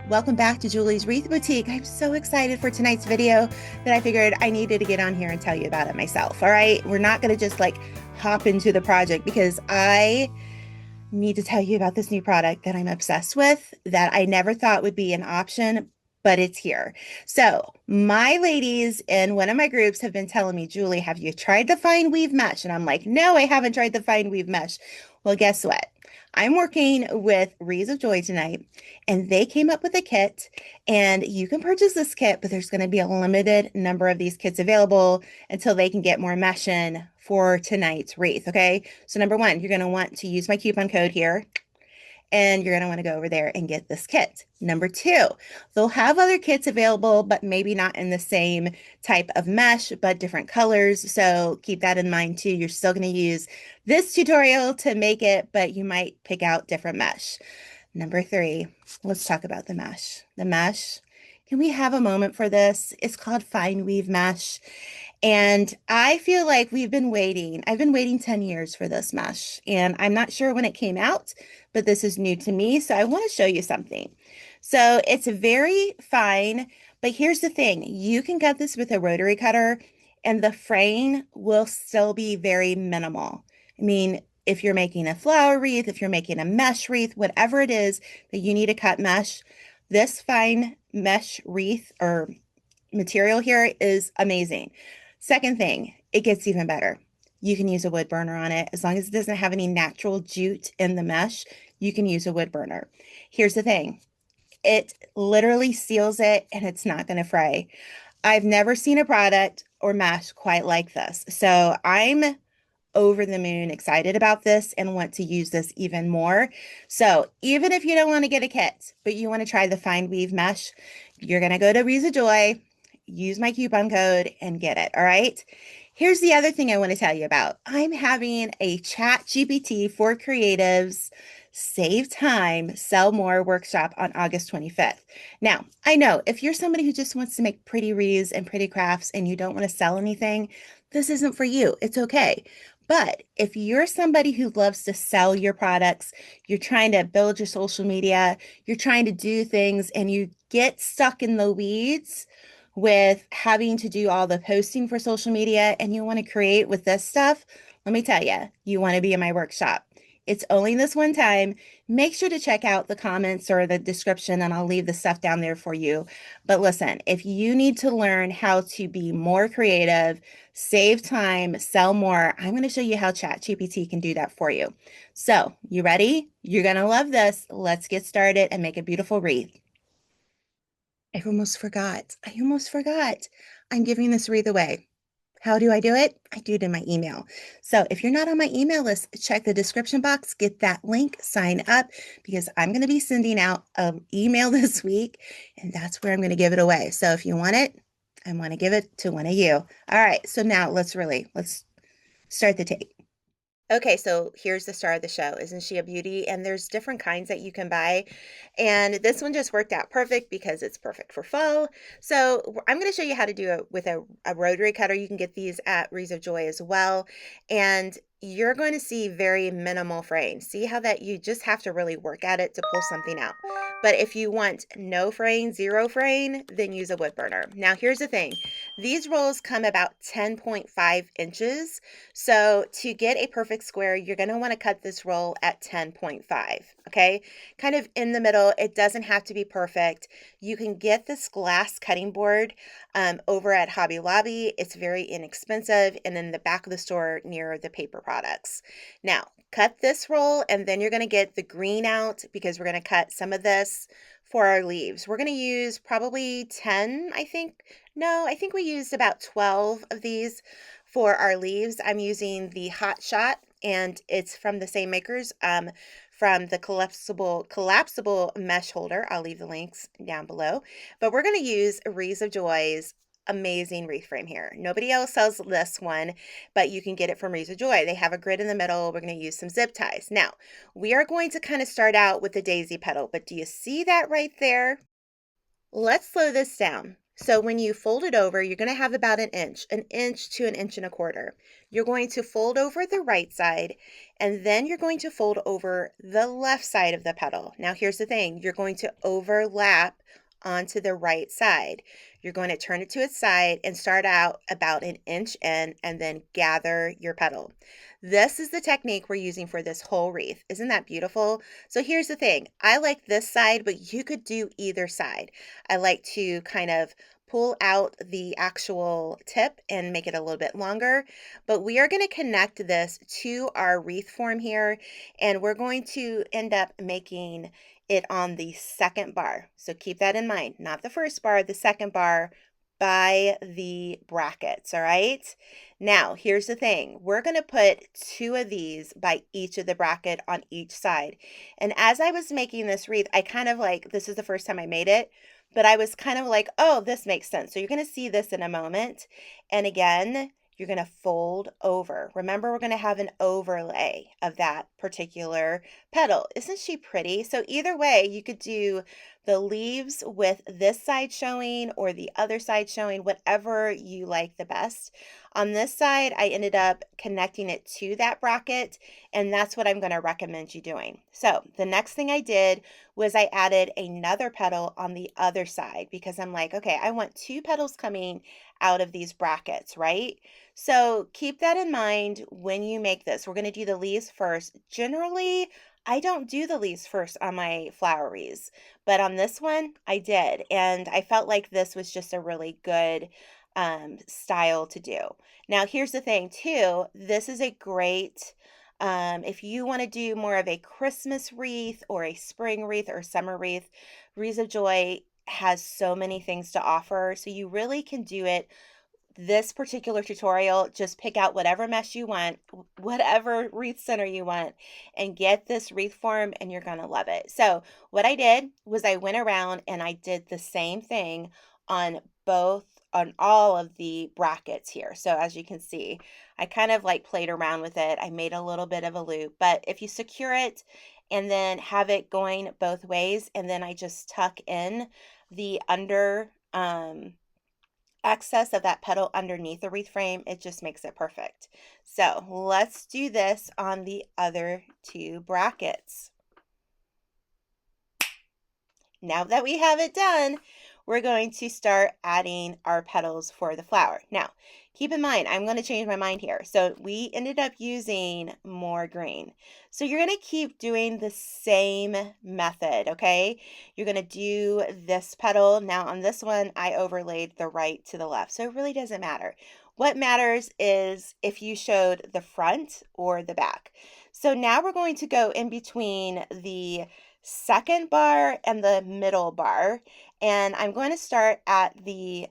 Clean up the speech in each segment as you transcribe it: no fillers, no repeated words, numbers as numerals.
Welcome back to Julie's Wreath Boutique. I'm so excited for tonight's video that I figured I needed to get on here and tell you about it myself. All right, we're not going to just like hop into the project because I need to tell you about this new product that I'm obsessed with that I never thought would be an option, but it's here. So, my ladies in one of my groups have been telling me, Julie, have you tried the fine weave mesh? And I'm like, no, I haven't tried the fine weave mesh. Well, guess what? I'm working with Wreaths of Joy tonight, and they came up with a kit. And you can purchase this kit, but there's going to be a limited number of these kits available until they can get more mesh in for tonight's wreath. Okay. So, number one, you're going to want to use my coupon code here, and you're going to want to go over there and get this kit. Number two, they'll have other kits available, but maybe not in the same type of mesh, but different colors. So keep that in mind too. You're still going to use this tutorial to make it, but you might pick out different mesh. Number three, let's talk about the mesh. The mesh, can we have a moment for this? It's called fine weave mesh. And I feel like we've been waiting. I've been waiting 10 years for this mesh, and I'm not sure when it came out, but this is new to me. So I want to show you something. So it's very fine, but here's the thing. You can cut this with a rotary cutter, and the fraying will still be very minimal. I mean, if you're making a flower wreath, if you're making a mesh wreath, whatever it is that you need to cut mesh, this fine mesh wreath or material here is amazing. Second thing, it gets even better. You can use a wood burner on it. As long as it doesn't have any natural jute in the mesh, you can use a wood burner. Here's the thing. It literally seals it and it's not going to fray. I've never seen a product or mesh quite like this. So I'm over the moon excited about this and want to use this even more. So even if you don't want to get a kit, but you want to try the fine weave mesh, you're going to go to Wreaths of Joy, use my coupon code and get it. All right. Here's the other thing I want to tell you about. I'm having a chat GPT for creatives save time, sell more workshop on August 25th. Now, I know if you're somebody who just wants to make pretty wreaths and pretty crafts and you don't want to sell anything, this isn't for you. It's okay. But if you're somebody who loves to sell your products, you're trying to build your social media, you're trying to do things, and you get stuck in the weeds with having to do all the posting for social media and you want to create with this stuff, let me tell you, you want to be in my workshop. It's only this one time. Make sure to check out the comments or the description, and I'll leave the stuff down there for you. But listen, if you need to learn how to be more creative, save time, sell more, I'm going to show you how ChatGPT can do that for you. So, you ready? You're going to love this. Let's get started and make a beautiful wreath. I almost forgot. I almost forgot. I'm giving this wreath away. How do I do it? I do it in my email. So if you're not on my email list, check the description box, get that link, sign up, because I'm going to be sending out an email this week, and that's where I'm going to give it away. So if you want it, I want to give it to one of you. All right. So now let's start the tape. Okay, so here's the star of the show. Isn't she a beauty? And there's different kinds that you can buy. And this one just worked out perfect because it's perfect for fall. So I'm going to show you how to do it with a rotary cutter. You can get these at Wreaths of Joy as well. And you're going to see very minimal fraying. See how that you just have to really work at it to pull something out. But if you want no fraying, zero fraying, then use a wood burner. Now here's the thing. These rolls come about 10.5 inches. So to get a perfect square, you're going to want to cut this roll at 10.5, okay? Kind of in the middle. It doesn't have to be perfect. You can get this glass cutting board over at Hobby Lobby. It's very inexpensive and in the back of the store near the paper products. Now, cut this roll and then you're going to get the green out because we're going to cut some of this for our leaves. We're going to use probably 10, I think. No, I think we used about 12 of these for our leaves. I'm using the Hot Shot, and it's from the same makers, from the collapsible mesh holder. I'll leave the links down below. But we're going to use Wreaths of Joy's amazing wreath frame here. Nobody else sells this one, but you can get it from Wreaths of Joy. They have a grid in the middle. We're going to use some zip ties. Now, we are going to kind of start out with the daisy petal, but do you see that right there? Let's slow this down. So when you fold it over, you're going to have about an inch to an inch and a quarter. You're going to fold over the right side, and then you're going to fold over the left side of the petal. Now, here's the thing. You're going to overlap onto the right side. You're going to turn it to its side and start out about an inch in, and then gather your petal. This is the technique we're using for this whole wreath. Isn't that beautiful? So here's the thing. I like this side, but you could do either side. I like to kind of pull out the actual tip and make it a little bit longer. But we are going to connect this to our wreath form here, and we're going to end up making it on the second bar. So keep that in mind, not the first bar, the second bar by the brackets, all right? Now, here's the thing. We're going to put 2 of these by each of the bracket on each side. And as I was making this wreath, I kind of like, this is the first time I made it, but I was kind of like, oh, this makes sense. So you're going to see this in a moment. And again, you're going to fold over. Remember, we're going to have an overlay of that particular petal. Isn't she pretty? So either way, you could do the leaves with this side showing or the other side showing, whatever you like the best. On this side, I ended up connecting it to that bracket, and that's what I'm going to recommend you doing. So the next thing I did was I added another petal on the other side because I'm like, okay, I want 2 petals coming out of these brackets, right? So keep that in mind when you make this. We're going to do the leaves first. Generally, I don't do the leaves first on my flower wreaths, but on this one, I did. And I felt like this was just a really good style to do. Now, here's the thing too. This is a great, if you want to do more of a Christmas wreath or a spring wreath or summer wreath, Wreaths of Joy has so many things to offer. So you really can do it this particular tutorial, just pick out whatever mesh you want, whatever wreath center you want, and get this wreath form, and you're going to love it. So what I did was I went around and I did the same thing on on all of the brackets here. So as you can see, I kind of like played around with it. I made a little bit of a loop, but if you secure it and then have it going both ways, and then I just tuck in the under, excess of that petal underneath the wreath frame, it just makes it perfect. So let's do this on the other 2 brackets. Now that we have it done, we're going to start adding our petals for the flower. Now, keep in mind, I'm going to change my mind here. So we ended up using more green. So you're going to keep doing the same method, okay? You're going to do this petal. Now on this one, I overlaid the right to the left. So it really doesn't matter. What matters is if you showed the front or the back. So now we're going to go in between the second bar and the middle bar, and I'm going to start at the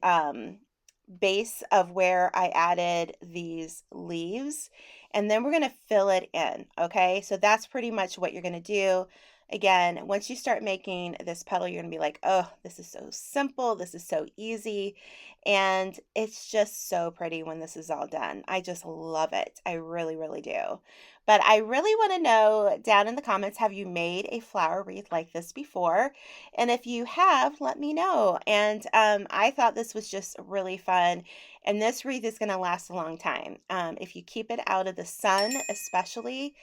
base of where I added these leaves, and then we're going to fill it in. Okay, so that's pretty much what you're going to do. Again, once you start making this petal, you're going to be like, oh, this is so simple, this is so easy, and it's just so pretty when this is all done. I just love it. I really, really do. But I really want to know down in the comments, have you made a flower wreath like this before? And if you have, let me know. And I thought this was just really fun. And this wreath is going to last a long time. If you keep it out of the sun, especially,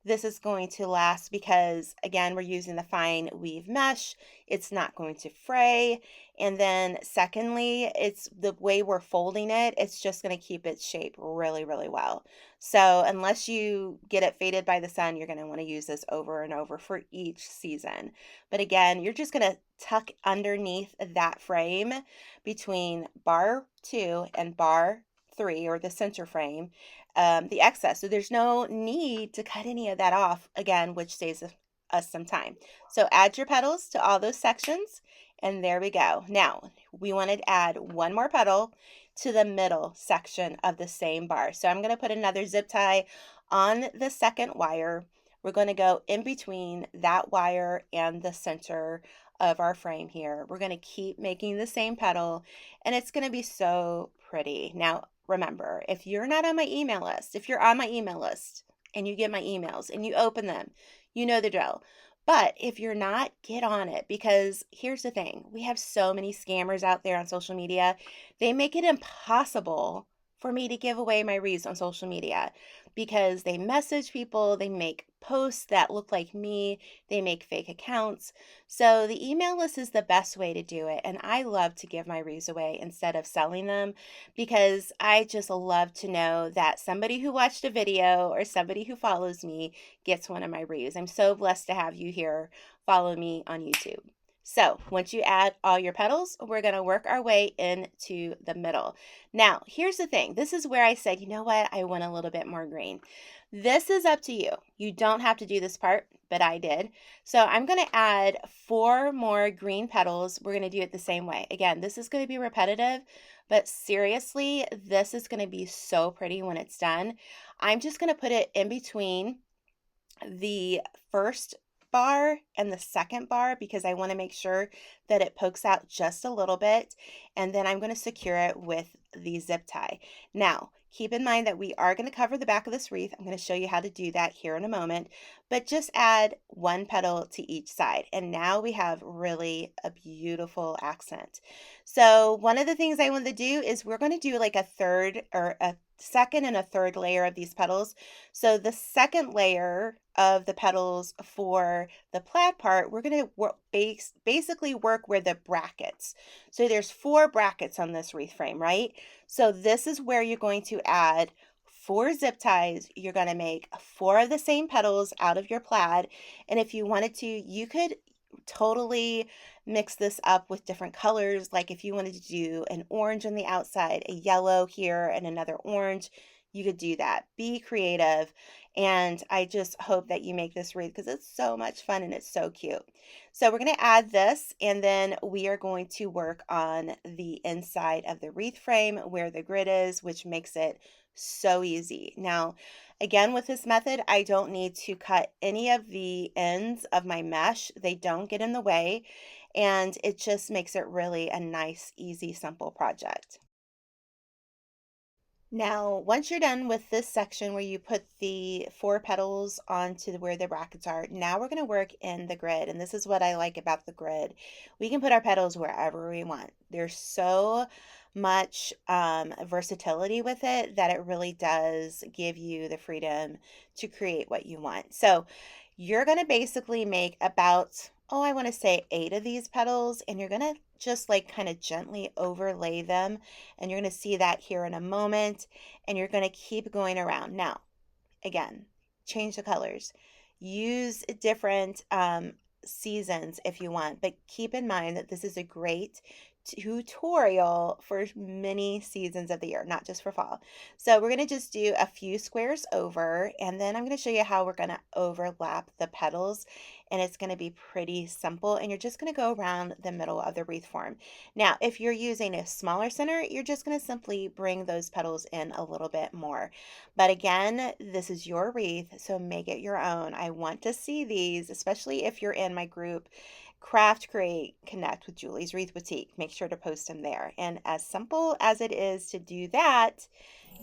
this is going to last because, again, we're using the fine weave mesh. It's not going to fray. And then secondly, it's the way we're folding it, it's just going to keep its shape really, really well. So unless you get it faded by the sun, you're going to want to use this over and over for each season. But again, you're just going to tuck underneath that frame between bar 2 and bar 3, or the center frame, the excess. So there's no need to cut any of that off, again, which saves us some time. So add your petals to all those sections, and there we go. Now we want to add one more petal to the middle section of the same bar. So I'm going to put another zip tie on the second wire. We're going to go in between that wire and the center of our frame here. We're going to keep making the same petal, and it's going to be so pretty. Now, remember, if you're not on my email list, if you're on my email list and you get my emails and you open them, you know the drill. But if you're not, get on it, because here's the thing. We have so many scammers out there on social media. They make it impossible for me to give away my wreaths on social media because they message people, they make posts that look like me, they make fake accounts. So the email list is the best way to do it. And I love to give my wreaths away instead of selling them because I just love to know that somebody who watched a video or somebody who follows me gets one of my wreaths. I'm so blessed to have you here follow me on YouTube. So once you add all your petals, we're going to work our way into the middle. Now, here's the thing. This is where I said, you know what? I want a little bit more green. This is up to you. You don't have to do this part, but I did. So I'm going to add 4 more green petals. We're going to do it the same way. Again, this is going to be repetitive, but seriously, this is going to be so pretty when it's done. I'm just going to put it in between the first bar and the second bar because I want to make sure that it pokes out just a little bit, and then I'm going to secure it with the zip tie. Now, keep in mind that we are going to cover the back of this wreath. I'm going to show you how to do that here in a moment, but just add 1 petal to each side, and now we have really a beautiful accent. So one of the things I want to do is we're going to do like a third or a second and a third layer of these petals. So the second layer of the petals for the plaid part, we're going to basically work where the brackets. So there's 4 brackets on this wreath frame, right? So this is where you're going to add 4 zip ties. You're going to make 4 of the same petals out of your plaid. And if you wanted to, you could totally mix this up with different colors. Like if you wanted to do an orange on the outside, a yellow here, and another orange, you could do that. Be creative. And I just hope that you make this wreath because it's so much fun and it's so cute. So we're going to add this, and then we are going to work on the inside of the wreath frame where the grid is, which makes it so easy. Now, again, with this method, I don't need to cut any of the ends of my mesh. They don't get in the way, and it just makes it really a nice, easy, simple project. Now, once you're done with this section where you put the 4 petals onto where the brackets are, now we're going to work in the grid. And this is what I like about the grid. We can put our petals wherever we want. There's so much versatility with it that it really does give you the freedom to create what you want. So you're going to basically make about, oh, I want to say 8 of these petals, and you're going to just like kind of gently overlay them. And you're going to see that here in a moment, and you're going to keep going around. Now, again, change the colors. Use different seasons if you want, but keep in mind that this is a great tutorial for many seasons of the year, not just for fall. So we're going to just do a few squares over, and then I'm going to show you how we're going to overlap the petals, and it's going to be pretty simple, and you're just going to go around the middle of the wreath form. Now, if you're using a smaller center, you're just going to simply bring those petals in a little bit more. But again, this is your wreath, so make it your own. I want to see these, especially if you're in my group, Craft, Create, Connect with Julie's Wreath Boutique. Make sure to post them there. And as simple as it is to do that,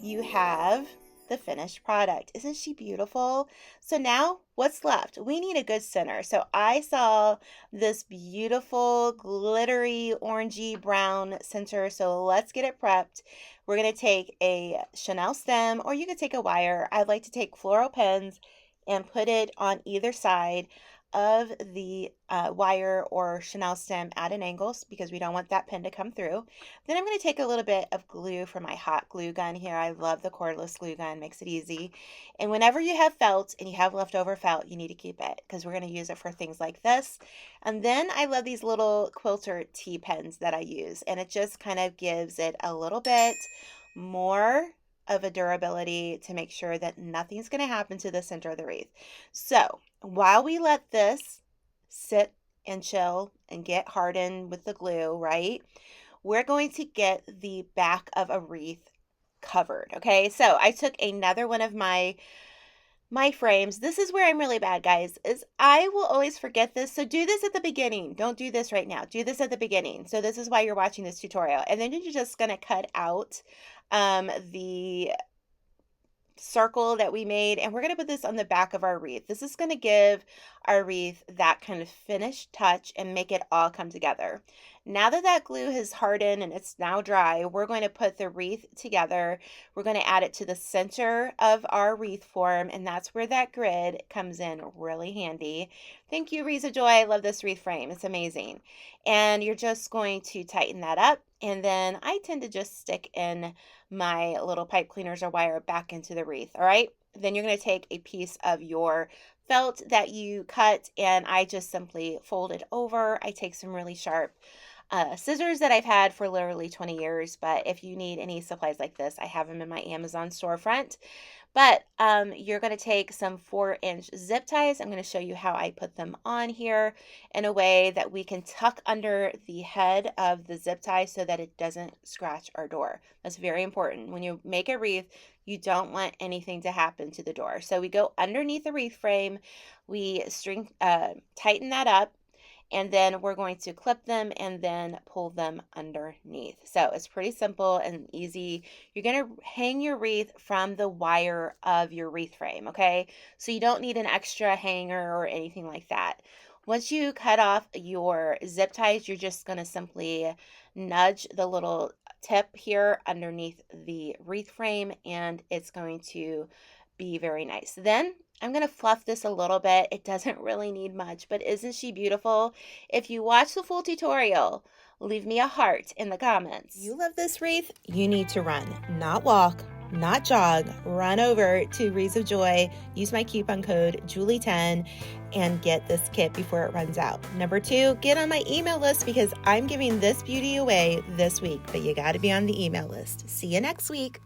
you have the finished product. Isn't she beautiful? So now what's left? We need a good center. So I saw this beautiful glittery orangey brown center. So let's get it prepped. We're going to take a Chanel stem, or you could take a wire. I'd like to take floral pins and put it on either side of the wire or Chanel stem at an angle because we don't want that pin to come through. Then I'm going to take a little bit of glue from my hot glue gun here. I love the cordless glue gun, makes it easy. And whenever you have felt and you have leftover felt, you need to keep it because we're going to use it for things like this. And then I love these little quilter T-pens that I use, and it just kind of gives it a little bit more of a durability to make sure that nothing's going to happen to the center of the wreath. So while we let this sit and chill and get hardened with the glue, right, we're going to get the back of a wreath covered. Okay, so I took another one of my frames. This is where I'm really bad, guys, is I will always forget this. So do this at the beginning. Don't do this right now. Do this at the beginning. So this is why you're watching this tutorial. And then you're just going to cut out the circle that we made, and we're going to put this on the back of our wreath. This is going to give our wreath that kind of finished touch and make it all come together. Now that that glue has hardened and it's now dry, we're going to put the wreath together. We're going to add it to the center of our wreath form, and that's where that grid comes in really handy. Thank you, Wreaths of Joy. I love this wreath frame. It's amazing. And you're just going to tighten that up, and then I tend to just stick in my little pipe cleaners or wire back into the wreath. All right. Then you're going to take a piece of your felt that you cut, and I just simply fold it over. I take some really sharp scissors that I've had for literally 20 years, but if you need any supplies like this, I have them in my Amazon storefront. But you're going to take some 4-inch zip ties. I'm going to show you how I put them on here in a way that we can tuck under the head of the zip tie so that it doesn't scratch our door. That's very important. When you make a wreath, you don't want anything to happen to the door. So we go underneath the wreath frame, we tighten that up, and then we're going to clip them and then pull them underneath. So it's pretty simple and easy. You're going to hang your wreath from the wire of your wreath frame, okay? So you don't need an extra hanger or anything like that. Once you cut off your zip ties, you're just going to simply nudge the little tip here underneath the wreath frame, and it's going to be very nice. Then I'm going to fluff this a little bit. It doesn't really need much, but isn't she beautiful? If you watch the full tutorial, leave me a heart in the comments. You love this wreath? You need to run, not walk, not jog. Run over to Wreaths of Joy, use my coupon code Julie10 and get this kit before it runs out. Number 2, get on my email list because I'm giving this beauty away this week, but you got to be on the email list. See you next week.